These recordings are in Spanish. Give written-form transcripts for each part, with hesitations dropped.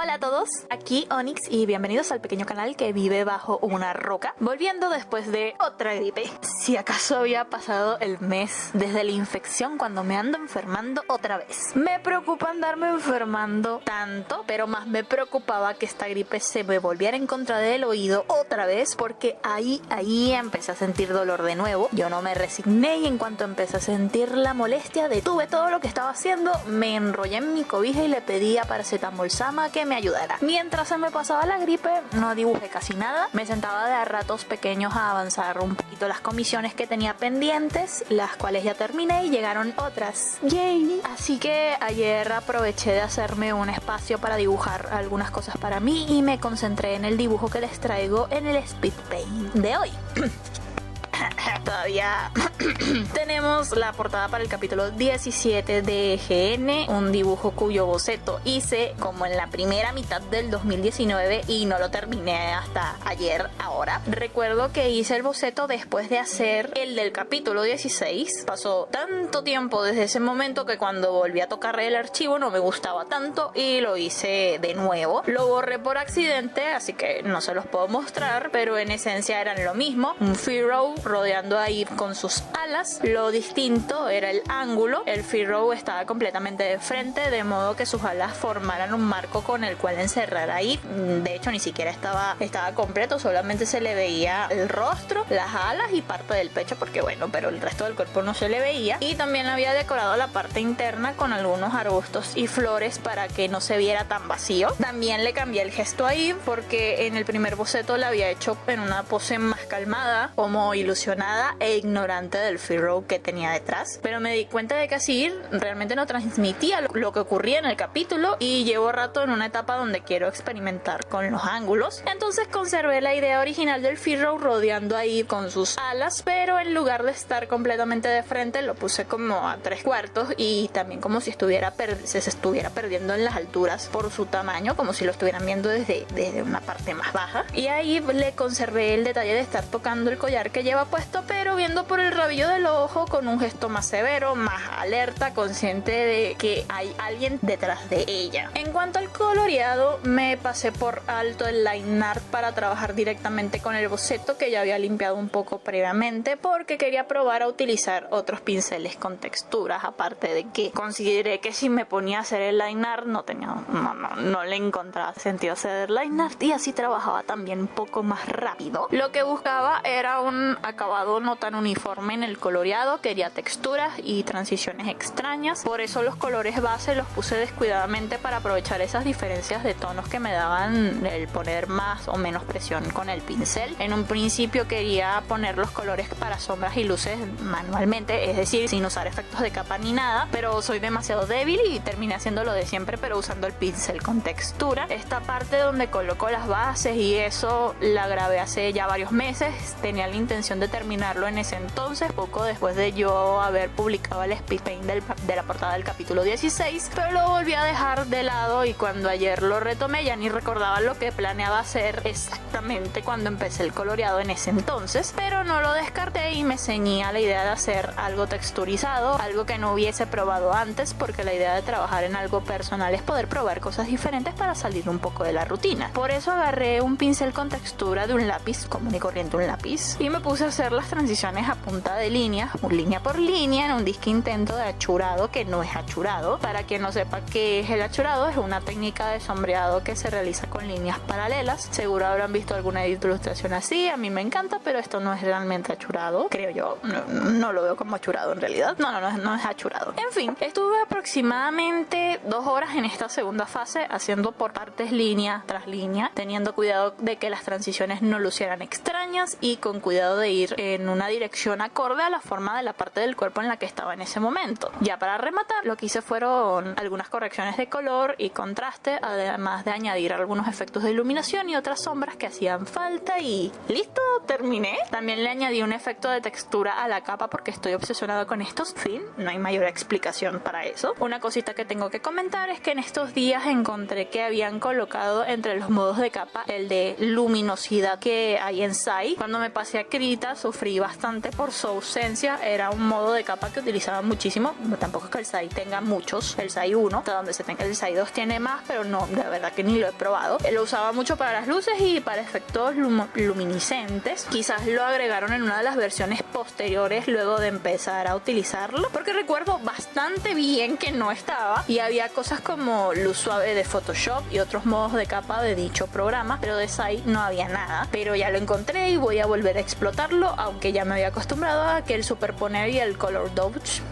Hola a todos, aquí Onyx y bienvenidos al pequeño canal que vive bajo una roca, volviendo después de otra gripe. Si acaso había pasado el mes desde la infección cuando me ando enfermando otra vez. Me preocupa andarme enfermando tanto, pero más me preocupaba que esta gripe se me volviera en contra del oído otra vez, porque ahí empecé a sentir dolor de nuevo. Yo no me resigné y en cuanto empecé a sentir la molestia, detuve todo lo que estaba haciendo, me enrollé en mi cobija y le pedí a Paracetamol Sama que me ayudara. Mientras se me pasaba la gripe, no dibujé casi nada. Me sentaba de a ratos pequeños a avanzar un poquito las comisiones que tenía pendientes, las cuales ya terminé y llegaron otras. ¡Yay! Así que ayer aproveché de hacerme un espacio para dibujar algunas cosas para mí y me concentré en el dibujo que les traigo en el Speed Paint de hoy. Todavía tenemos la portada para el capítulo 17 de EGN, un dibujo cuyo boceto hice como en la primera mitad del 2019 y no lo terminé hasta ayer ahora. Recuerdo que hice el boceto después de hacer el del capítulo 16. Pasó tanto tiempo desde ese momento que cuando volví a tocar el archivo no me gustaba tanto y lo hice de nuevo. Lo borré por accidente, así que no se los puedo mostrar, pero en esencia eran lo mismo. Un Pharaoh rodeando ahí con sus alas. Lo distinto era el ángulo. El Pharaoh estaba completamente de frente, de modo que sus alas formaran un marco con el cual encerrar ahí. De hecho, ni siquiera estaba completo, solamente se le veía el rostro, las alas y parte del pecho, porque bueno, pero el resto del cuerpo no se le veía. Y también había decorado la parte interna con algunos arbustos y flores para que no se viera tan vacío. También le cambié el gesto ahí, porque en el primer boceto la había hecho en una pose más calmada, como ilusionada e ignorante del Pharaoh que tenía detrás, pero me di cuenta de que así realmente no transmitía lo que ocurría en el capítulo y llevo rato en una etapa donde quiero experimentar con los ángulos. Entonces conservé la idea original del Pharaoh rodeando ahí con sus alas, pero en lugar de estar completamente de frente lo puse como a 3/4 y también como si se estuviera perdiendo en las alturas por su tamaño, como si lo estuvieran viendo desde una parte más baja. Y ahí le conservé el detalle de estar tocando el collar que lleva puesto, pero viendo por el rabillo del ojo con un gesto más severo, más alerta, consciente de que hay alguien detrás de ella. En cuanto al coloreado, me pasé por alto el line art para trabajar directamente con el boceto que ya había limpiado un poco previamente, porque quería probar a utilizar otros pinceles con texturas, aparte de que consideré que si me ponía a hacer el line art no le encontraba sentido hacer line art y así trabajaba también un poco más rápido. Lo que buscaba era un acabado no tan uniforme en el coloreado, quería texturas y transiciones extrañas, por eso los colores base los puse descuidadamente para aprovechar esas diferencias de tonos que me daban el poner más o menos presión con el pincel. En un principio quería poner los colores para sombras y luces manualmente, es decir, sin usar efectos de capa ni nada, pero soy demasiado débil y terminé haciendo lo de siempre, pero usando el pincel con textura. Esta parte donde coloco las bases y eso la grabé hace ya varios meses, tenía la intención de terminarlo en ese entonces, poco después de yo haber publicado el Speed Paint de la portada del capítulo 16, pero lo volví a dejar de lado y cuando ayer lo retomé ya ni recordaba lo que planeaba hacer exactamente cuando empecé el coloreado en ese entonces, pero no lo descarté y me ceñí a la idea de hacer algo texturizado, algo que no hubiese probado antes, porque la idea de trabajar en algo personal es poder probar cosas diferentes para salir un poco de la rutina. Por eso agarré un pincel con textura de un lápiz común y corriente, un lápiz, y me puse a hacer las transiciones a punta de línea por línea en un disque intento de achurado que no es achurado. Para quien no sepa qué es el achurado, es una técnica de sombreado que se realiza con líneas paralelas. Seguro habrán visto alguna ilustración así, a mí me encanta, pero esto no es realmente achurado, creo yo. No lo veo como achurado en realidad. No es achurado. En fin, estuve aproximadamente 2 horas en esta segunda fase haciendo por partes línea tras línea, teniendo cuidado de que las transiciones no lucieran extrañas y con cuidado de ir en una dirección acorde a la forma de la parte del cuerpo en la que estaba en ese momento. Ya para rematar, lo que hice fueron algunas correcciones de color y contraste, además de añadir algunos efectos de iluminación y otras sombras que hacían falta y listo, terminé. También le añadí un efecto de textura a la capa porque estoy obsesionado con estos. Fin, no hay mayor explicación para eso. Una cosita que tengo que comentar es que en estos días encontré que habían colocado entre los modos de capa el de luminosidad que hay en Sai. Cuando me pasé a Krita sufrí sufrí bastante por su ausencia. Era un modo de capa que utilizaba muchísimo. Tampoco es que el SAI tenga muchos. El SAI 1, hasta donde se tenga, el SAI 2 tiene más, pero no, la verdad que ni lo he probado. Lo usaba mucho para las luces y para efectos luminiscentes. Quizás lo agregaron en una de las versiones posteriores luego de empezar a utilizarlo, porque recuerdo bastante bien que no estaba, y había cosas como luz suave de Photoshop y otros modos de capa de dicho programa, pero de SAI no había nada. Pero ya lo encontré y voy a volver a explotarlo, aunque ya me había acostumbrado a que el superponer y el color dodge,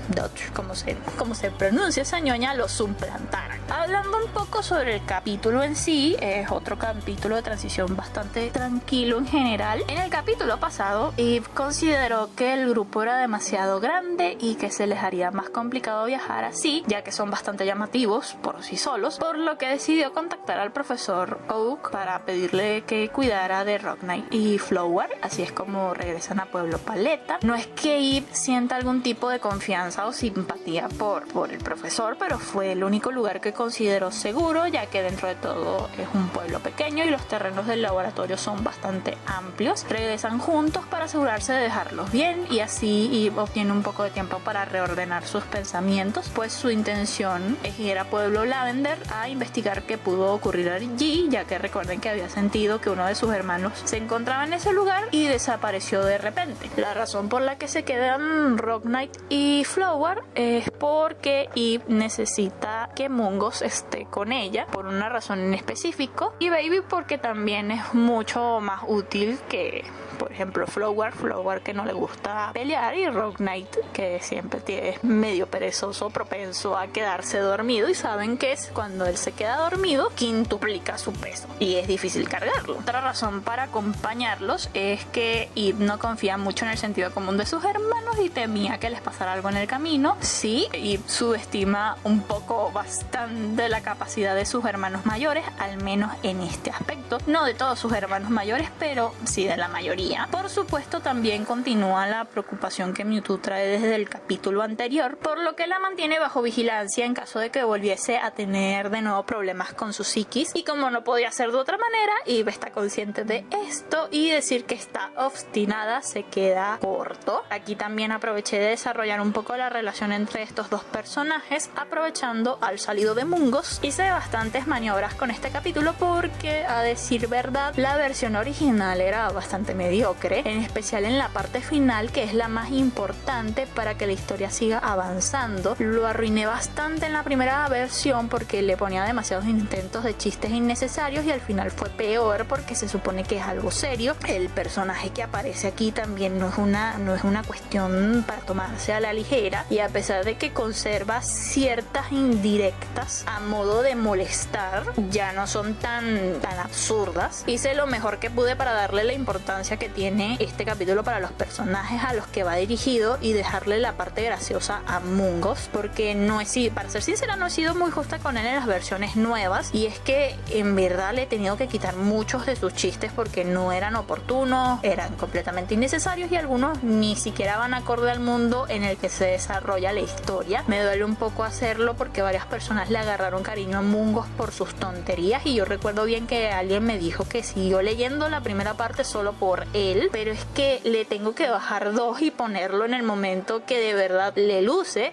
como se pronuncia esa ñoña, lo suplantaran. Hablando un poco sobre el capítulo en sí, es otro capítulo de transición bastante tranquilo en general. En el capítulo pasado, Eve consideró que el grupo era demasiado grande y que se les haría más complicado viajar así, ya que son bastante llamativos por sí solos, por lo que decidió contactar al profesor Oak para pedirle que cuidara de Rock Knight y Flower. Así es como regresan a Pueblo Paleta. No es que Eve sienta algún tipo de confianza o simpatía por el profesor, pero fue el único lugar que consideró seguro, ya que dentro de todo es un pueblo pequeño y los terrenos del laboratorio son bastante amplios. Regresan juntos para asegurarse de dejarlos bien, y así Eve obtiene un poco de tiempo para reordenar sus pensamientos, pues su intención es ir a Pueblo Lavender a investigar qué pudo ocurrir allí, ya que recuerden que había sentido que uno de sus hermanos se encontraba en ese lugar y desapareció de repente. La razón por la que se quedan Rock Knight y Flower es porque Eve necesita que Mungos esté con ella por una razón en específico, y Baby porque también es mucho más útil que, por ejemplo, Flower que no le gusta pelear, y Rock Knight que siempre es medio perezoso, propenso a quedarse dormido, y saben que es cuando él se queda dormido quintuplica su peso y es difícil cargarlo. Otra razón para acompañarlos es que Eve no confía mucho en el sentido común de sus hermanos y temía que les pasara algo en el camino. Sí, Eve subestima un poco bastante la capacidad de sus hermanos mayores, al menos en este aspecto. No de todos sus hermanos mayores, pero sí de la mayoría. Por supuesto, también continúa la preocupación que Mewtwo trae desde el capítulo anterior, por lo que la mantiene bajo vigilancia en caso de que volviese a tener de nuevo problemas con su psiquis, y como no podía ser de otra manera, Eve está consciente de esto, y decir que está obstinada se queda corto. Aquí también aproveché de desarrollar un poco la relación entre estos dos personajes, aprovechando al salido de Mungos. Hice bastantes maniobras con este capítulo porque, a decir verdad, la versión original era bastante mediocre, en especial en la parte final, que es la más importante para que la historia siga avanzando. Lo arruiné bastante en la primera versión porque le ponía demasiados intentos de chistes innecesarios, y al final fue peor porque se supone que es algo serio. El personaje que aparece aquí también no es una cuestión para tomarse a la ligera, y a pesar de que conserva ciertas indirectas a modo de molestar, ya no son tan absurdas. Hice lo mejor que pude para darle la importancia que tiene este capítulo para los personajes a los que va dirigido y dejarle la parte graciosa a Mungos, porque para ser sincera, no he sido muy justa con él en las versiones nuevas, y es que en verdad le he tenido que quitar muchos de sus chistes porque no eran oportunos, eran completamente innecesarios, y algunos ni siquiera van acorde al mundo en el que se desarrolla la historia. Me duele un poco hacerlo porque varias personas le agarraron cariño a Mungos por sus tonterías, y yo recuerdo bien que alguien me dijo que siguió leyendo la primera parte solo por él, pero es que le tengo que bajar 2 y ponerlo en el momento que de verdad le luce,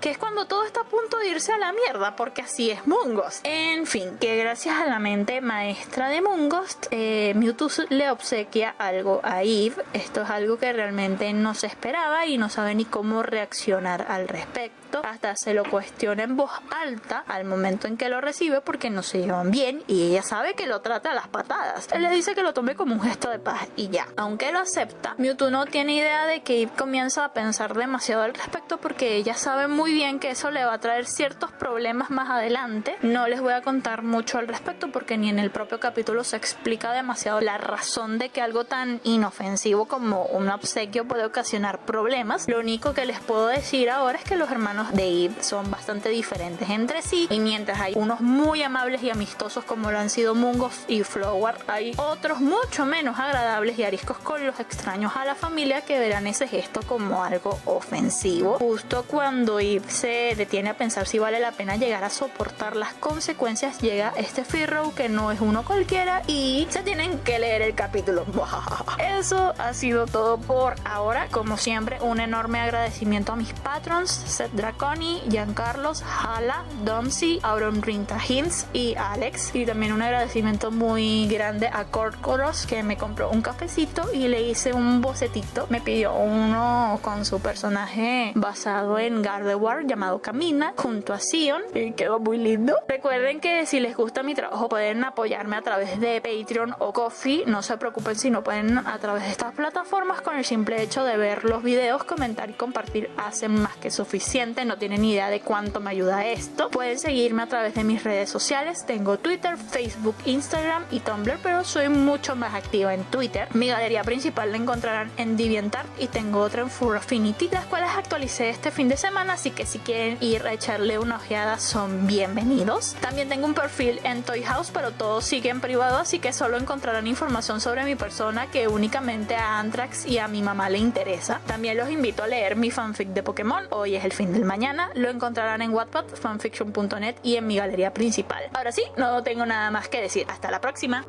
que es cuando todo está a punto de irse a la mierda, porque así es Mungos. En fin, que gracias a la mente maestra de Mungos, Mewtwo le obsequia algo a Eve. Esto es algo que realmente no se esperaba y no sabe ni cómo reaccionar al respecto. Hasta se lo cuestiona en voz alta al momento en que lo recibe, porque no se llevan bien y ella sabe que lo trata a las patadas. Él le dice que lo tome como un gesto de paz y ya. Aunque lo acepta, Mewtwo no tiene idea de que Eve comienza a pensar demasiado al respecto, porque ella sabe muy bien que eso le va a traer ciertos problemas más adelante. No les voy a contar mucho al respecto porque ni en el propio capítulo se explica demasiado la razón de que algo tan inofensivo como un obsequio puede ocasionar problemas problemas. Lo único que les puedo decir ahora es que los hermanos de Eve son bastante diferentes entre sí, y mientras hay unos muy amables y amistosos como lo han sido Mungo y Flower, hay otros mucho menos agradables y ariscos con los extraños a la familia que verán ese gesto como algo ofensivo. Justo cuando Eve se detiene a pensar si vale la pena llegar a soportar las consecuencias, llega este Firrow que no es uno cualquiera y se tienen que leer el capítulo. Eso ha sido todo por ahora. Como siempre, un enorme agradecimiento a mis patrons: Seth Draconi, Giancarlos, Hala, Domsi, Auron Rinta Hints y Alex. Y también un agradecimiento muy grande a Corcoros, que me compró un cafecito y le hice un bocetito. Me pidió uno con su personaje basado en Gardevoir llamado Camina junto a Sion y quedó muy lindo. Recuerden que si les gusta mi trabajo pueden apoyarme a través de Patreon o Ko-fi. No se preocupen si no pueden a través de estas plataformas. Con el simple hecho de ver los videos, comentar y compartir hacen más que suficiente. No tienen ni idea de cuánto me ayuda esto. Pueden seguirme a través de mis redes sociales. Tengo Twitter, Facebook, Instagram y Tumblr, pero soy mucho más activa en Twitter. Mi galería principal la encontrarán en DeviantArt y tengo otra en Fur Affinity, las cuales actualicé este fin de semana, así que si quieren ir a echarle una ojeada son bienvenidos. También tengo un perfil en Toy House, pero todo sigue en privado, así que solo encontrarán información sobre mi persona que únicamente a Antrax y a mi mamá le interesa. También los invito a leer mi fanfic de Pokémon, Hoy es el fin del mañana. Lo encontrarán en Wattpad, fanfiction.net y en mi galería principal. Ahora sí, no tengo nada más que decir. Hasta la próxima.